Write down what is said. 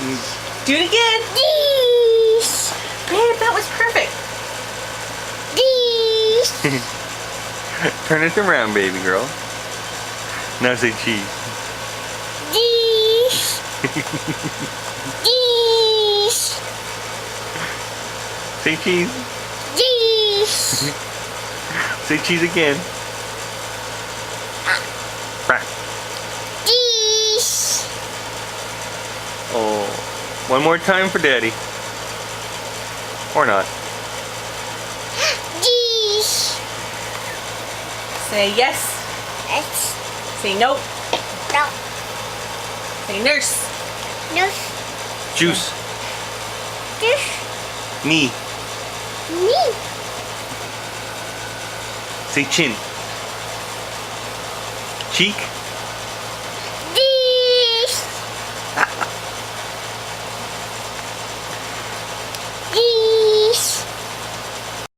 Do it again. Geese. Babe, that was perfect. Geese. Turn it around, baby girl. Now say cheese. Geese. Geese. Say cheese. Geese. Say cheese again. Quack. Geese. Oh, one more time for Daddy. Or not. Geese. Say yes. Yes. Say no. No. Say nurse. Nurse. Juice. This. Knee. Me. Say chin. Cheek.